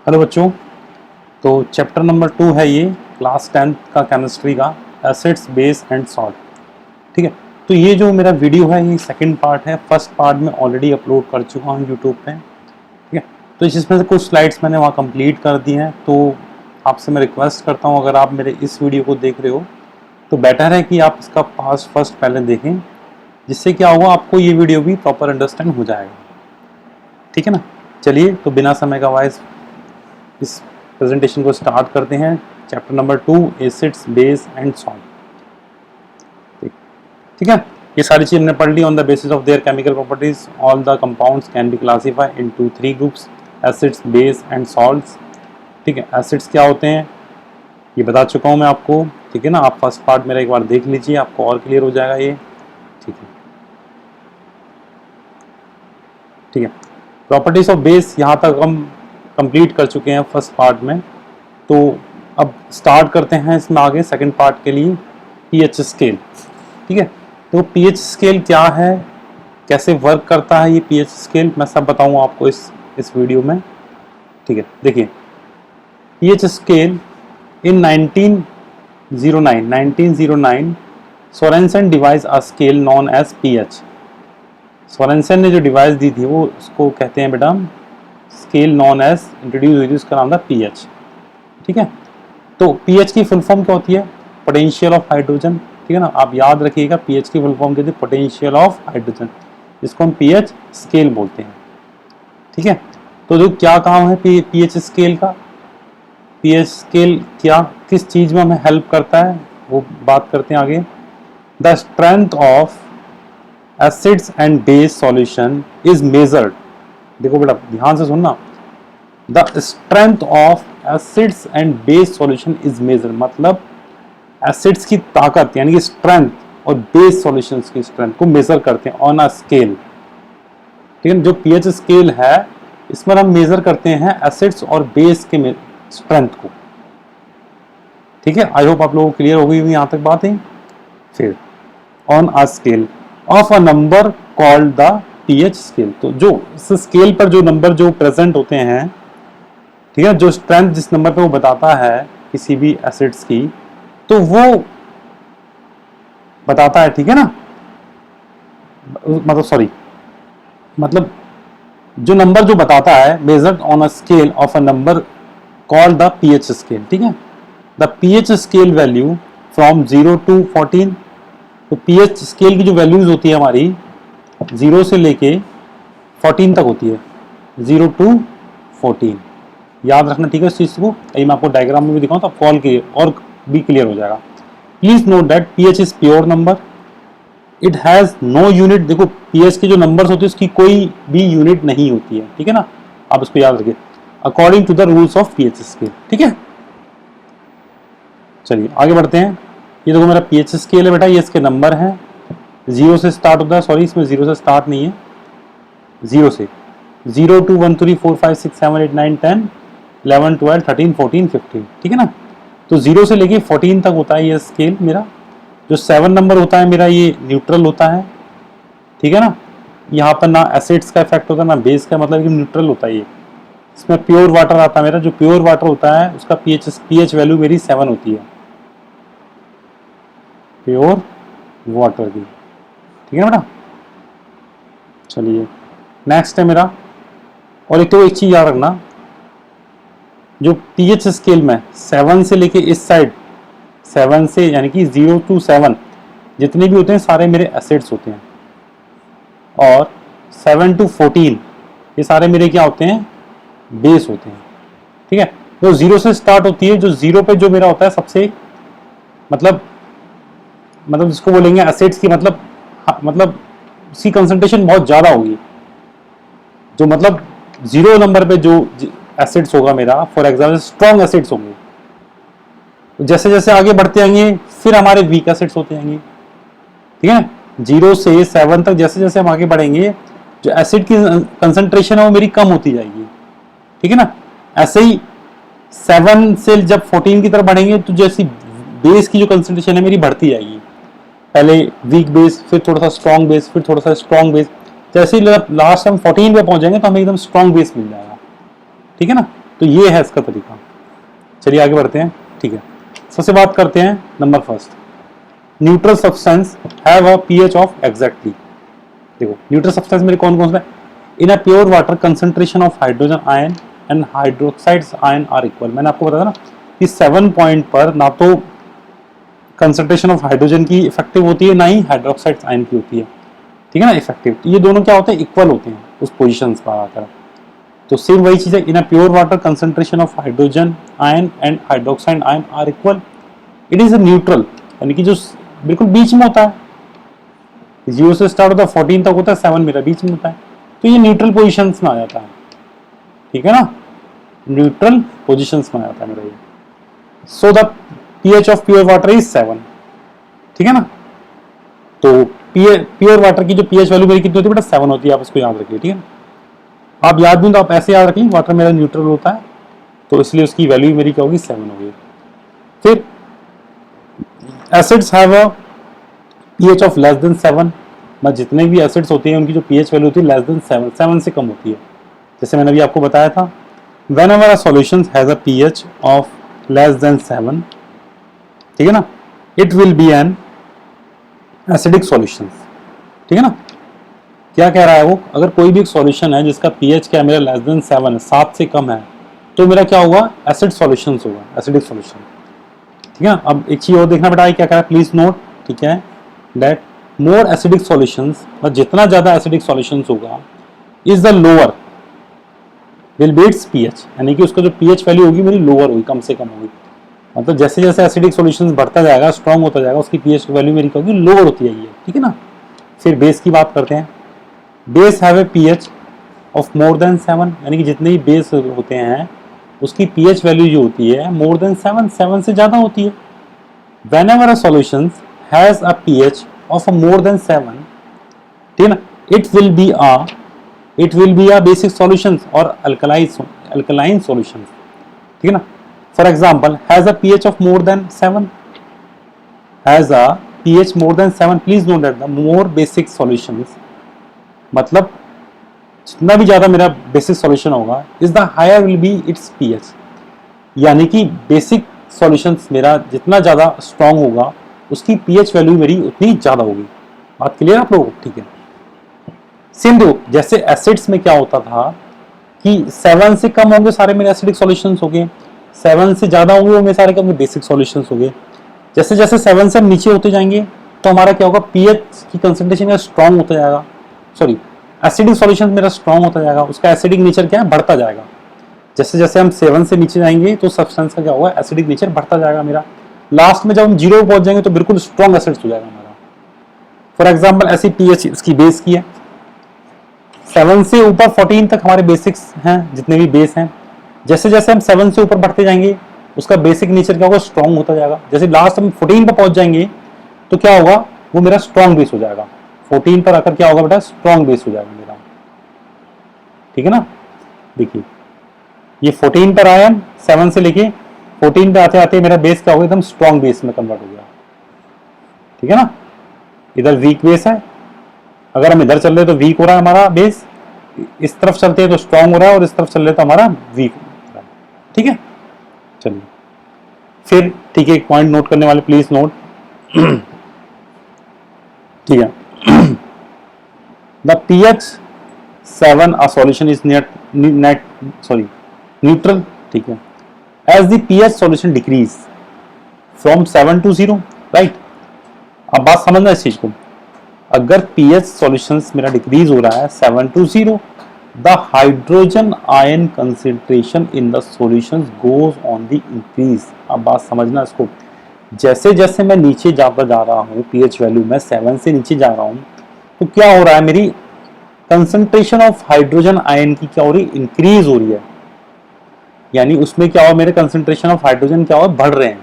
Hello बच्चों, तो chapter number 2 है ये क्लास 10th का केमिस्ट्री का एसिड्स बेस एंड सॉल्ट। ठीक है, तो ये जो मेरा वीडियो है ये सेकंड पार्ट है। फर्स्ट पार्ट में ऑलरेडी अपलोड कर चुका हूँ यूट्यूब पे। ठीक है, तो इसमें से कुछ स्लाइड्स मैंने वहाँ कंप्लीट कर दी हैं। तो आपसे मैं रिक्वेस्ट करता हूँ, अगर आप मेरे इस वीडियो को देख रहे हो तो बेटर है कि आप इसका पास फर्स्ट पहले देखें, जिससे क्या होगा आपको ये वीडियो भी प्रॉपर अंडरस्टैंड हो जाएगा। ठीक है ना, चलिए तो बिना समय गवाए इस प्रेजेंटेशन को स्टार्ट करते हैं। Chapter number 2 acids base and salt. ठीक है, ये सारी चीज़ हमने पढ़ ली। On the basis of their chemical properties all the compounds can be classified into 3 groups, acids base and salts. ठीक है, एसिड्स क्या होते हैं ये बता चुका हूँ मैं आपको। ठीक है ना, आप फर्स्ट पार्ट मेरा एक बार देख लीजिए, आपको और क्लियर हो जाएगा ये। ठीक है, ठीक है, प्रॉपर्टीज ऑफ बेस यहाँ तक हम कंप्लीट कर चुके हैं फर्स्ट पार्ट में। तो अब स्टार्ट करते हैं इसमें आगे सेकंड पार्ट के लिए पीएच स्केल। ठीक है, तो पीएच स्केल क्या है, कैसे वर्क करता है ये पीएच स्केल, मैं सब बताऊंगा आपको इस वीडियो में। ठीक है, देखिए pH scale in 1909 Sorensen devise a scale known as pH. Sorensen ने जो डिवाइस दी थी वो उसको कहते हैं बेटा स्केल नॉन एज, इंट्रोड्यूस हुई थी, उसका नाम था पीएच। ठीक है, तो पीएच की फुल फॉर्म क्या होती है, पोटेंशियल ऑफ हाइड्रोजन। ठीक है ना, आप याद रखिएगा पीएच की फुल फॉर्म क्या होती है, पोटेंशियल ऑफ हाइड्रोजन, जिसको हम पीएच स्केल बोलते हैं। ठीक है, तो जो क्या काम है पीएच स्केल का, पीएच स्केल क्या किस चीज में हमें हेल्प करता है वो बात करते हैं आगे। The strength of acids and base solution is measured. देखो बेटा ध्यान से सुनना, the strength of acids and base solution is measure, मतलब एसिड्स की ताकत यानी कि स्ट्रेंथ और बेस सॉल्यूशंस की स्ट्रेंथ को मेजर करते हैं ऑन अ स्केल। ठीक है, जो पीएच स्केल है इसमें हम मेजर करते हैं एसिड्स और बेस के स्ट्रेंथ को। ठीक है, आई होप आप लोगों को क्लियर हो गई होगी यहाँ तक बातें। फिर on a scale of a number called the pH scale, तो जो इस स्केल पर जो नंबर जो प्रेजेंट होते हैं, ठीक है, जो स्ट्रेंथ जिस नंबर पे वो बताता है किसी भी एसिड्स की, तो वो बताता है। ठीक है ना, मतलब जो नंबर जो बताता है measured on a scale of a number called the pH scale. ठीक है, the pH scale value from 0 to 14, तो पीएच स्केल की जो वैल्यूज होती है हमारी 0 से लेके 14 तक होती है, 0 to 14 याद रखना। ठीक है, इस चीज को मैं आपको डायग्राम में भी दिखाऊं तो आपको और भी क्लियर हो जाएगा। Please note that pH is pure number, it has no unit. देखो पीएच के जो नंबर्स होते हैं उसकी कोई भी यूनिट नहीं होती है। ठीक है ना, आप इसको याद रखिए, according to the rules of pH scale. ठीक है, चलिए आगे बढ़ते हैं। ये देखो मेरा पीएच स्केल है बेटा, ये इसके नंबर हैं, 0 से स्टार्ट होता है, सॉरी इसमें 0 से स्टार्ट नहीं है, 0 से 0 to 1 2 3 4 5 6 7 8 9 10 11 12 13 14 15। ठीक है ना, तो 0 से लेके 14 तक होता है ये स्केल मेरा। जो 7 नंबर होता है मेरा ये न्यूट्रल होता है। ठीक है ना, यहाँ पर ना एसिड्स का इफेक्ट होता है ना बेस का, मतलब कि न्यूट्रल होता है ये। इसमें प्योर वाटर आता है मेरा, जो प्योर वाटर होता है उसका पीएच वैल्यू मेरी 7 होती है, प्योर वाटर की। ठीक है बेटा, चलिए नेक्स्ट है मेरा, और एक चीज याद रखना, जो पीएच स्केल में 7 से लेके इस साइड 7 से यानी कि 0 to 7 जितने भी होते हैं सारे मेरे एसिड्स होते हैं, और 7 to 14 ये सारे मेरे क्या होते हैं, बेस होते हैं। ठीक है, तो 0 से स्टार्ट होती है, जो 0 पे जो मेरा होता है सबसे मतलब जिसको बोलेंगे एसिड्स की, मतलब उसकी कंसंट्रेशन बहुत ज़्यादा होगी। जो मतलब 0 नंबर पे जो एसिड्स होगा मेरा, फॉर एग्जाम्पल स्ट्रॉन्ग एसिड्स होंगे, जैसे जैसे आगे बढ़ते आएंगे फिर हमारे वीक एसिड्स होते आएंगे। ठीक है, 0 से 7 तक जैसे जैसे हम आगे बढ़ेंगे जो एसिड की कंसंट्रेशन है वो मेरी कम होती जाएगी। ठीक है ना, ऐसे ही 7 से जब 14 की तरफ बढ़ेंगे तो जैसी बेस की जो कंसंट्रेशन है मेरी बढ़ती जाएगी, पहले वीक बेस, फिर थोड़ा सा स्ट्रॉन्ग बेस, फिर थोड़ा सा स्ट्रॉन्ग बेस, जैसे ही लास्ट हम 14 पे पहुंच जाएंगे तो हमें एकदम स्ट्रॉन्ग बेस मिल जाएगा। ठीक है ना, तो ये है इसका तरीका। चलिए आगे बढ़ते हैं, ठीक है। सबसे बात करते हैं number first, neutral substance have a pH of exactly. देखो न्यूट्रल सब्सटेंस मेरे कौन कौन सा है? In a pure water concentration of hydrogen ion and hydroxides ion are equal. मैंने आपको बताया ना कि 7 पॉइंट पर ना तो कंसंट्रेशन ऑफ हाइड्रोजन की इफेक्टिव होती है, ना ही हाइड्रोक्साइड्स आयन की होती है, ठीक है ना, इफेक्टिव। ये दोनों क्या होते हैं? इक्वल होते हैं उस पोजिशन पर आकर। तो सेम वही चीज है, in a pure water concentration of hydrogen ion and hydroxide ion are equal, it is a neutral, यानी कि जो बिल्कुल बीच में होता है, 0 से स्टार्ट होता है 14 तक होता है, 7 मेरा बीच में होता है, तो ये न्यूट्रल पोजिशंस में आ जाता है, ठीक है ना, न्यूट्रल पोजिशंस में आ जाता है मेरा ये। So the pH of pure water is 7, ठीक है ना। तो प्योर वाटर की जो pH वैल्यू मेरी कितनी होती है बेटा? 7 होती है, आप इसको याद रखिए, ठीक है। आप याद नहीं तो आप ऐसे याद रखिए, वाटर मेरा न्यूट्रल होता है तो इसलिए उसकी वैल्यू मेरी क्या होगी? 7 होगी। फिर acids have a pH of less than 7, मतलब जितने भी एसिड्स होते हैं उनकी जो pH वैल्यू होती है लेस देन 7, 7 से कम होती है। जैसे मैंने अभी आपको बताया था, whenever a solution has a pH of less than 7, ठीक है ना, it will be an acidic solution, ठीक है ना। क्या कह रहा है वो? अगर कोई भी एक सॉल्यूशन है जिसका pH क्या है मेरा? लेस देन 7 है, 7 से कम है, तो मेरा क्या होगा? एसिड सॉल्यूशन होगा, एसिडिक सॉल्यूशन, ठीक है। अब एक चीज और देखना बेटा, क्या कह रहा है? प्लीज नोट, ठीक है, दैट मोर एसिडिक सॉल्यूशंस, जितना ज्यादा एसिडिक सॉल्यूशंस होगा, is the lower will be its pH, यानी कि उसका जो पीएच वैल्यू होगी मेरी लोअर होगी, कम से कम होगी। मतलब जैसे जैसे एसिडिक सॉल्यूशंस बढ़ता जाएगा, स्ट्रांग होता जाएगा, उसकी पीएच वैल्यू मेरी क्या होगी? लोअर होती जाएगी, ठीक है ना। फिर बेस की बात करते हैं। Base have a pH of more than 7, यानी कि जितने ही बेस होते हैं उसकी पीएच वैल्यू जो होती है मोर देन 7, 7 से ज्यादा होती है। whenever a solution has a pH of a more than 7, ठीक है ना, it will be a basic solutions or alkaline solutions, ठीक है ना। For example, has a pH of more than 7, has a pH more than 7, please note that the more basic solutions, मतलब जितना भी ज्यादा मेरा बेसिक सॉल्यूशन होगा, is the higher will be its pH, यानी कि बेसिक सॉल्यूशंस मेरा जितना ज्यादा स्ट्रांग होगा उसकी पीएच वैल्यू मेरी उतनी ज्यादा होगी। बात क्लियर आप लोगों को? ठीक है। सेम दो, जैसे एसिड्स में क्या होता था कि 7 से कम होंगे सारे मेरे एसिडिक सॉल्यूशंस हो गए, 7 से ज्यादा होंगे वो मेरे सारे के बेसिक सॉल्यूशंस हो गए। जैसे जैसे 7 से नीचे होते जाएंगे तो हमारा क्या होगा? पीएच की कंसंट्रेशन स्ट्रांग होता जाएगा, सॉरी एसिडिक सॉल्यूशन मेरा स्ट्रांग होता जाएगा, उसका एसिडिक नेचर क्या है? बढ़ता जाएगा। जैसे जैसे हम 7 से नीचे जाएंगे तो सब्सटेंस का क्या होगा? एसिडिक नेचर बढ़ता जाएगा मेरा। लास्ट में जब हम 0 पे पहुंच जाएंगे तो बिल्कुल स्ट्रांग एसिड्स हो जाएगा हमारा। फॉर एग्जांपल ऐसी पीएच इसकी बेस की है, 7 से ऊपर 14 तक हमारे बेसिक्स हैं, जितने भी बेस हैं। जैसे जैसे हम 7 से ऊपर बढ़ते जाएंगे उसका बेसिक नेचर क्या होगा? स्ट्रांग होता जाएगा। जैसे लास्ट हम 14 पर पहुंच जाएंगे तो क्या होगा? वो मेरा स्ट्रांग बेस हो जाएगा। 14 पर आकर क्या होगा बेटा? स्ट्रांग बेस हो जाएगा मेरा, ठीक है ना। देखिए ये 14 पर आया, 7 से लेके 14 पे आते आते मेरा बेस क्या होगा? एकदम स्ट्रांग बेस में कन्वर्ट हो गया, ठीक है ना। इधर वीक बेस है, अगर हम इधर चल रहे तो वीक हो रहा है हमारा बेस, इस तरफ चलते हैं तो स्ट्रांग हो रहा है, और इस तरफ चल रहे तो हमारा वीक हो रहा है, ठीक है। चलिए फिर ठीक है, एक पॉइंट नोट करने वाले प्लीज नोट, ठीक है। The pH 7 a solution is neutral, ठीक है, as the pH solution decrease from 7 to 0, right। अब बात समझना इस चीज को, अगर pH solutions मेरा डिक्रीज हो रहा है 7 to 0, the hydrogen ion concentration in the solutions goes on the increase। अब बात समझना इसको, जैसे जैसे मैं नीचे जाता जा रहा हूँ pH वैल्यू में 7 से नीचे जा रहा हूँ तो क्या हो रहा है? मेरी कंसंट्रेशन ऑफ हाइड्रोजन आयन की क्या हो रही है? इंक्रीज हो रही है, यानी उसमें क्या हो? मेरे कंसंट्रेशन ऑफ हाइड्रोजन क्या हो? बढ़ रहे हैं,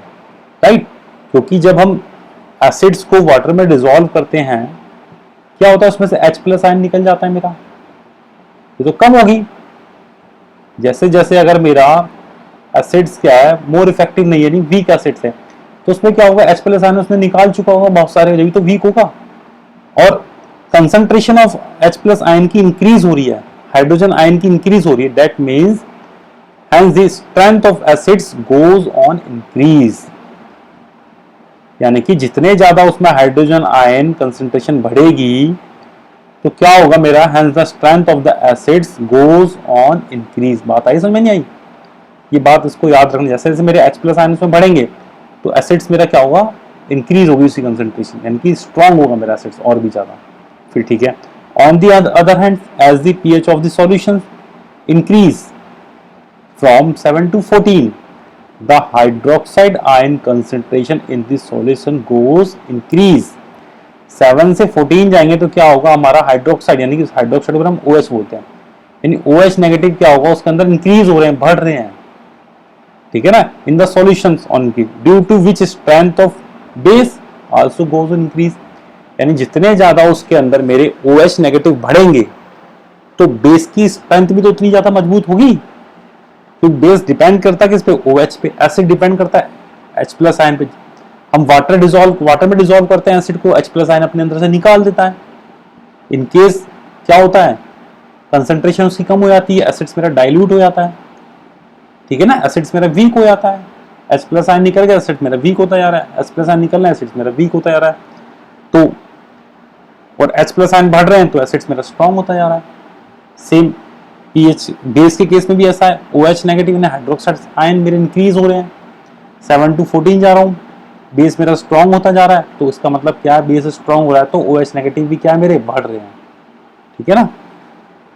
राइट। क्योंकि जब हम एसिड्स को वाटर में डिसॉल्व करते हैं क्या होता है? उसमें से H+ आयन निकल जाता है मेरा, ये तो कम होगी। जैसे जैसे अगर मेरा एसिड्स क्या है? मोर इफेक्टिव नहीं है, नहीं वीक एसिड्स है, तो उसमें क्या होगा? H+ आयन उसने निकाल चुका होगा बहुत सारे, जब तो वीक होगा। और कंसंट्रेशन ऑफ H+ आयन की इंक्रीज हो रही है, हाइड्रोजन आयन की इंक्रीज हो रही है, that means Hence the strength of acids goes on increase. यानी कि जितने ज्यादा उसमें हाइड्रोजन आयन कंसंट्रेशन बढ़ेगी तो क्या होगा मेरा, hence the strength of the acids goes on increase. बात आई समझ में नहीं आई? ये बात इसको याद रखना, जैसे जैसे मेरे H प्लस आयन उसमें बढ़ेंगे तो एसिड्स मेरा क्या होगा, इंक्रीज होगी उसकी कंसंट्रेशन, यानी कि स्ट्रॉन्ग होगा मेरा एसिड्स और भी ज्यादा. फिर ठीक है. On the other hand as the pH of the solution increase from 7 to 14, the hydroxide ion concentration in the solution goes increase. 7 से 14 जाएंगे तो क्या होगा, हमारा हाइड्रोक्साइड, यानी कि हाइड्रोक्साइड को हम OH बोलते हैं, यानी OH नेगेटिव क्या होगा, उसके अंदर इंक्रीज हो रहे हैं, बढ़ रहे हैं. ठीक है ना. In the solutions on due to which strength of base also goes increase. यानी जितने ज्यादा उसके अंदर मेरे OH नेगेटिव बढ़ेंगे तो बेस की स्ट्रेंथ भी तो उतनी ज्यादा मजबूत होगी. तो बेस डिपेंड करता है किस पे, OH पे. एसिड डिपेंड करता है H प्लस आयन पे. हम वाटर में डिसॉल्व करते हैं एसिड को, H प्लस आयन अपने अंदर से निकाल देता है. इन केस क्या होता है, कंसंट्रेशन उसकी कम हो जाती है, एसिड्स मेरा डाइल्यूट हो जाता है. ठीक है ना. एसिड्स मेरा वीक हो जाता है, H प्लस आयन निकल गया, एसिड मेरा वीक होता जा रहा है, H प्लस आयन निकलना है, एसिड्स मेरा वीक होता जा रहा है. तो और H प्लस आयन बढ़ रहे हैं तो एसिड्स मेरा स्ट्रॉन्ग होता जा रहा है. सेम पीएच बेस के केस में भी ऐसा है. OH नेगेटिव यानी हाइड्रोक्साइड आयन मेरे इंक्रीज हो रहे हैं, 7 to 14 जा रहा हूँ, बेस मेरा स्ट्रॉन्ग होता जा रहा है. तो इसका मतलब क्या है, बेस स्ट्रॉन्ग हो रहा है तो OH नेगेटिव भी क्या है मेरे, बढ़ रहे हैं. ठीक है ना.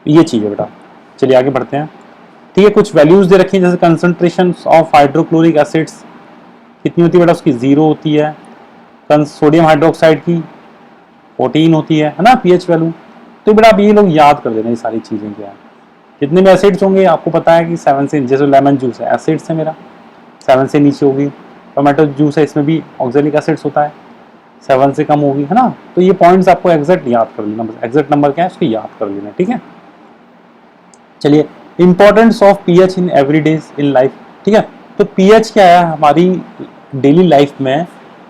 ये चीज है बेटा. चलिए आगे बढ़ते हैं. ठीक है. कुछ वैल्यूज दे रखी है, जैसे कंसंट्रेशन ऑफ हाइड्रोक्लोरिक एसिड्स कितनी होती है बेटा, उसकी 0 होती है. सोडियम हाइड्रोक्साइड की 14 होती है ना पीएच वैल्यू. तो बेटा आप ये लोग याद कर देना, ये सारी चीजें क्या है. कितने में एसिड्स होंगे आपको पता है कि 7 से, जैसे लेमन जूस है एसिड्स है मेरा, 7 से नीचे होगी. टोमेटो जूस है, इसमें भी ऑक्जेलिक एसिड्स होता है, 7 से कम होगी, है ना. तो ये पॉइंट्स आपको एग्जैक्ट याद कर लेना, बस एग्जैक्ट नंबर क्या है उसको याद कर लेना. ठीक है. चलिए, importance of pH in everyday in life. ठीक है. तो पीएच क्या है हमारी डेली लाइफ में,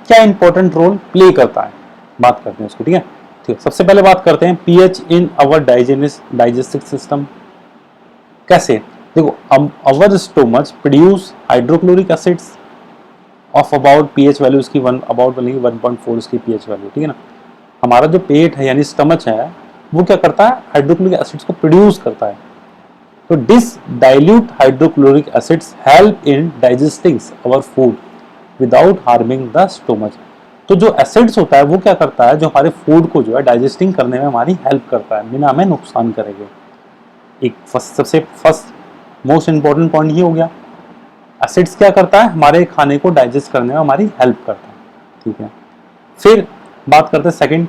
क्या इंपॉर्टेंट रोल प्ले करता है, बात करते हैं उसको. ठीक है. ठीक है. सबसे पहले बात करते हैं pH in our digestive system. कैसे, देखो, our stomach produce hydrochloric acids of about pH value उसकी 1.4 उसकी पीएच वैल्यू. ठीक है ना. हमारा जो पेट है यानी स्टमच है वो क्या करता है, हाइड्रोक्लोरिक एसिड्स को प्रोड्यूस करता है. तो this dilute hydrochloric acids help in digesting our food without harming the stomach. तो जो एसिड्स होता है वो क्या करता है, जो हमारे फूड को जो है डाइजेस्टिंग करने में हमारी हेल्प करता है, बिना हमें नुकसान करेंगे. एक सबसे फर्स्ट मोस्ट इंपॉर्टेंट पॉइंट ये हो गया. एसिड्स क्या करता है, हमारे खाने को डाइजेस्ट करने में हमारी हेल्प करता है. ठीक है. फिर बात करते हैं second,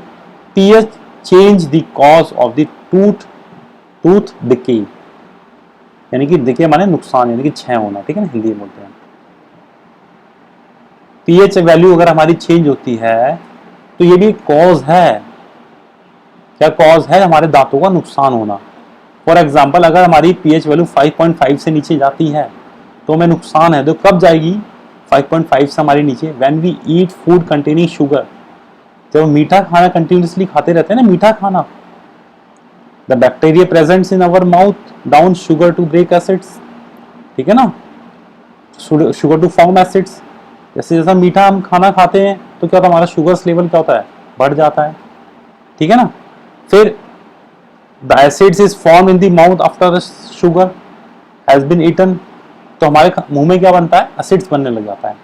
pH change the cause of the tooth decay, यानी कि डिके माने नुकसान, यानी कि क्षय होना. ठीक है ना, हिंदी में बोलते हैं. पीएच वैल्यू अगर हमारी चेंज होती है तो ये भी कॉज है. क्या कॉज है, हमारे दांतों का नुकसान होना. फॉर एग्जाम्पल, अगर हमारी पीएच वैल्यू 5.5 से नीचे जाती है तो हमें नुकसान है. तो कब जाएगी 5.5 से हमारे नीचे, when we eat food containing sugar. जब मीठा खाना कंटिन्यूसली खाते रहते हैं ना, मीठा खाना, the bacteria presents in our mouth down sugar to break acids. ठीक है ना, शुगर टू फॉर्म एसिड्स. जैसे जैसा मीठा हम खाना खाते हैं तो क्या होता है, हमारा शुगर लेवल क्या होता है, बढ़ जाता है. ठीक है ना. फिर the acids is formed in the mouth after the sugar has been eaten. तो हमारे मुंह में क्या बनता है, एसिड्स बनने लग जाता है.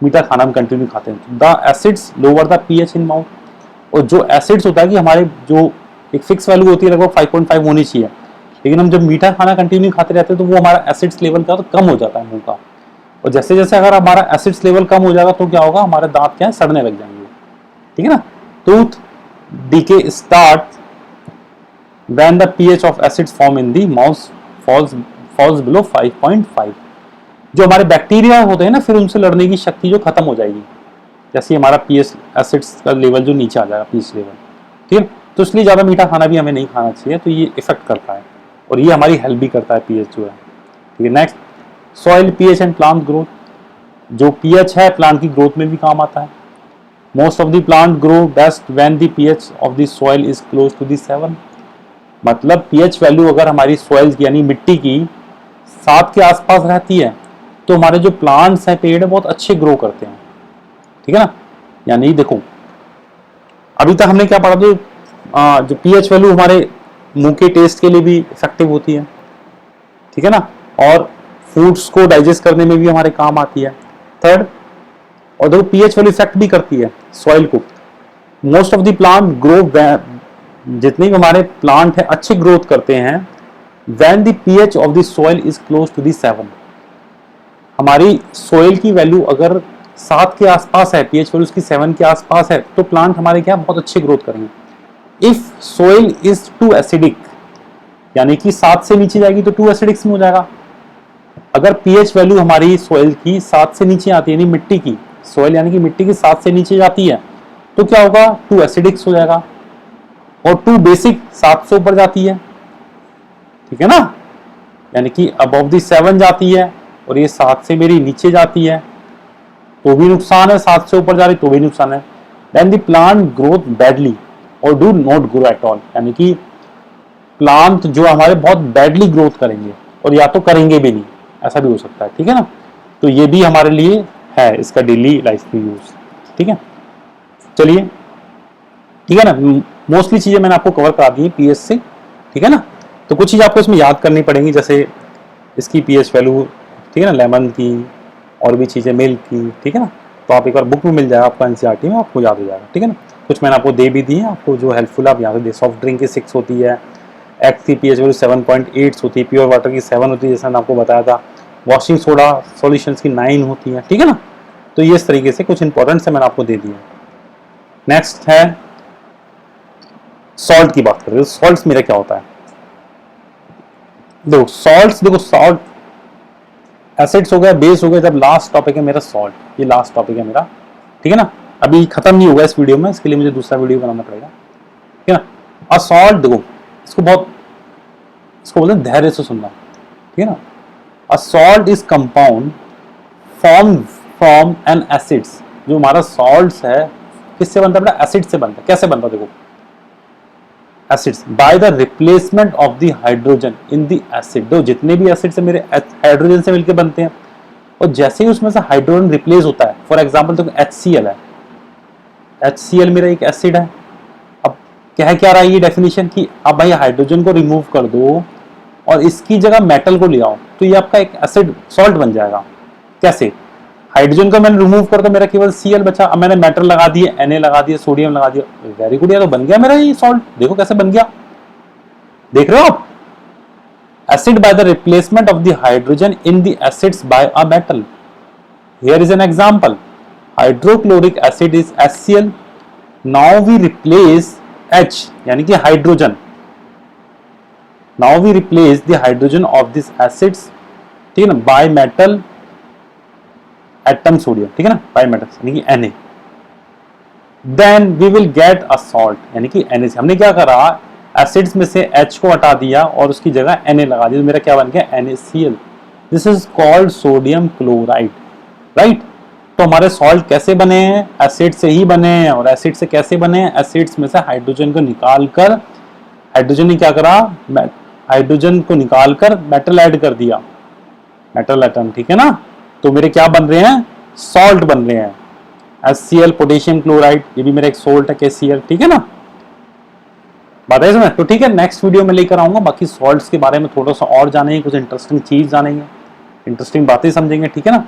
मीठा खाना हम कंटिन्यू खाते हैं. The acids lower the pH in mouth. और जो एसिड्स होता है कि हमारे जो एक फिक्स वैल्यू होती है लगभग 5.5 होनी चाहिए, लेकिन हम जब मीठा खाना कंटिन्यू खाते रहते हैं तो वो हमारा एसिड्स लेवल क्या होता है, कम हो जाता है मुंह का. और जैसे जैसे अगर हमारा एसिड्स लेवल कम हो जाएगा तो क्या होगा, हमारे दांत क्या है, सड़ने लग जाएंगे. ठीक है ना. Tooth decay start when the pH of acids form in the mouth falls below 5.5. जो हमारे बैक्टीरिया होते हैं ना, फिर उनसे लड़ने की शक्ति जो खत्म हो जाएगी, जैसे हमारा पीएच एसिड्स का लेवल जो नीचे आ जाएगा, पीएच लेवल. ठीक है. तो इसलिए ज़्यादा मीठा खाना भी हमें नहीं खाना चाहिए. तो ये इफेक्ट करता है और ये हमारी हेल्प भी करता है पीएच जो है. ठीक है. Next, soil pH and plant growth. जो पीएच है प्लांट की ग्रोथ में भी काम आता है. Most of the plant grow best when the pH of the soil is close to the 7. मतलब पीएच वैल्यू अगर हमारी सॉइल की यानी मिट्टी की 7 के आसपास रहती है तो हमारे जो प्लांट्स हैं, पेड़ है, बहुत अच्छे ग्रो करते हैं, ठीक है ना। यानी देखो अभी तक हमने क्या पढ़ा, जो पीएच वैल्यू हमारे मुंह के टेस्ट के लिए भी इफेक्टिव होती है, ठीक है ना, और फूड्स को डाइजेस्ट करने में भी हमारे काम आती है। थर्ड, और देखो पीएच वैल्यू इफेक्ट भी करती है सॉइल को। Most of the plant grow, जितने भी हमारे प्लांट है अच्छे ग्रोथ करते हैं when the pH of the soil is close to the 7। हमारी सॉइल की वैल्यू अगर 7 के आसपास है, पीएच वैल्यू उसकी 7 के आसपास है, तो प्लांट हमारे क्या बहुत अच्छे ग्रोथ करेंगे। If soil is too acidic, यानी कि 7 से नीचे जाएगी तो टू एसिडिक्स में हो जाएगा। अगर पीएच वैल्यू हमारी सॉइल की 7 से नीचे आती है, यानी मिट्टी की सॉइल यानी कि मिट्टी की 7 से नीचे जाती है, तो क्या होगा, टू एसिडिक्स हो जाएगा। और टू बेसिक 7 से ऊपर जाती है, ठीक है ना, यानी कि अबव दी 7 जाती है और ये 7 से मेरी नीचे जाती है तो भी नुकसान है, 7 से ऊपर जा रही तो भी नुकसान है। Then the plant growth badly और do not grow at all, यानी कि प्लांट जो हमारे बहुत बैडली ग्रोथ करेंगे और या तो करेंगे भी नहीं, ऐसा भी हो सकता है, ठीक है ना। तो ये भी हमारे लिए है इसका डेली लाइफ में यूज, ठीक है। चलिए, ठीक है ना, मोस्टली चीजें मैंने आपको कवर करा दी है पीएच से, ठीक है ना। तो कुछ चीज आपको इसमें याद करनी पड़ेंगी, जैसे इसकी पीएच वैल्यू, ठीक है ना, लेमन की और भी चीजें, मिल्क की, ठीक है ना। तो आप एक बार बुक में मिल जाएगा आपको, एनसीईआरटी में आपको याद हो जाएगा, ठीक है ना। कुछ मैंने आपको दे भी दी है, आपको जो हेल्पफुल आप यहाँ से दे। सॉफ्ट ड्रिंक की 6 होती है, एग की पीएच वैल्यू 7.8 होती है, प्योर वाटर की 7 होती है, जैसे मैंने आपको बताया था। वॉशिंग सोडा सॉल्यूशंस की 9 होती है, ठीक है ना। तो ये इस तरीके से कुछ इंपॉर्टेंट से मैंने आपको दे दिया। नेक्स्ट है सॉल्ट की बात करें। सॉल्ट्स मेरा क्या होता है, देखो सॉल्ट्स, देखो सॉल्ट एसिड्स हो गया, बेस हो गया, जब लास्ट टॉपिक है मेरा सॉल्ट, ये लास्ट टॉपिक है मेरा, ठीक है ना। अभी खत्म नहीं होगा इस वीडियो में, इसके लिए मुझे दूसरा वीडियो बनाना पड़ेगा, ठीक है ना। और सॉल्ट देखो, इसको बोलते हैं धैर्य से सुनना, ठीक है ना। A salt is compound form from an acids, जो हमारा सॉल्ट्स है किससे बनता है बेटा, एसिड से बनता है। कैसे बनता है देखो, acids bye the replacement of the hydrogen in the acid. दो जितने भी एसिड से मेरे हाइड्रोजन से मिलकर बनते हैं, और जैसे ही उसमें से हाइड्रोजन रिप्लेस होता है, फॉर एग्जांपल देखो HCl है, HCl मेरा एक एसिड है। अब क्या रहा है ये डेफिनेशन की, अब भाई हाइड्रोजन को रिमूव कर दो और इसकी जगह मेटल को ले आओ, तो ये आपका एक एसिड सॉल्ट बन जाएगा। कैसे, हाइड्रोजन को मैंने रिमूव कर दो, मेरा केवल Cl बचा, अब मैंने मेटल लगा दिए, Na लगा दिया, सोडियम लगा दिया, वेरी गुड, ये तो बन गया मेरा ये सॉल्ट। देखो कैसे बन गया, देख रहे हो आप, acid by the replacement of the hydrogen in the acids by a metal. Here is an example, hydrochloric acid is HCl, now we replace H यानी कि hydrogen, now we replace the hydrogen of this acids, ठीक है ना, by metal atom sodium, ठीक है ना, by metal यानी कि Na, then we will get a salt, यानी कि Na से हमने क्या करा, एसिड्स में से H को हटा दिया और उसकी जगह Na लगा दिया, तो मेरा क्या बन गया NaCl। This is called sodium chloride, right. तो हमारे सॉल्ट कैसे बने हैं, एसिड से ही बने हैं। और एसिड से कैसे बने हैं, एसिड्स में से हाइड्रोजन को निकालकर, हाइड्रोजन ने क्या करा, हाइड्रोजन को निकालकर मेटल ऐड कर दिया, मेटल एटम, ठीक है ना। तो मेरे क्या बन रहे हैं, सॉल्ट बन रहे हैं, HCl पोटेशियम क्लोराइड, ये भी मेरा एक सॉल्ट है KCl, ठीक है ना। बात है इसमें, तो ठीक है, नेक्स्ट वीडियो में लेकर आऊंगा, बाकी सॉल्ट्स के बारे में थोड़ा सा और जानेंगे, कुछ इंटरेस्टिंग चीज जानेंगे, इंटरेस्टिंग बातें समझेंगे, ठीक है ना।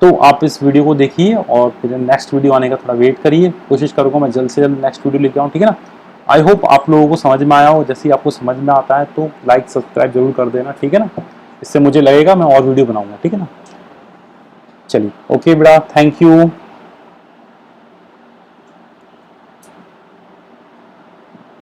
तो आप इस वीडियो को देखिए और फिर नेक्स्ट वीडियो आने का थोड़ा वेट करिए, कोशिश करूंगा मैं जल्द से जल्द नेक्स्ट वीडियो लेके आऊँ, ठीक है ना। आई होप आप लोगों को समझ में आया हो, जैसे ही आपको समझ में आता है तो लाइक सब्सक्राइब जरूर कर देना, ठीक है ना, इससे मुझे लगेगा मैं और वीडियो बनाऊंगा, ठीक है ना। चलिए, ओके बेटा, थैंक यू।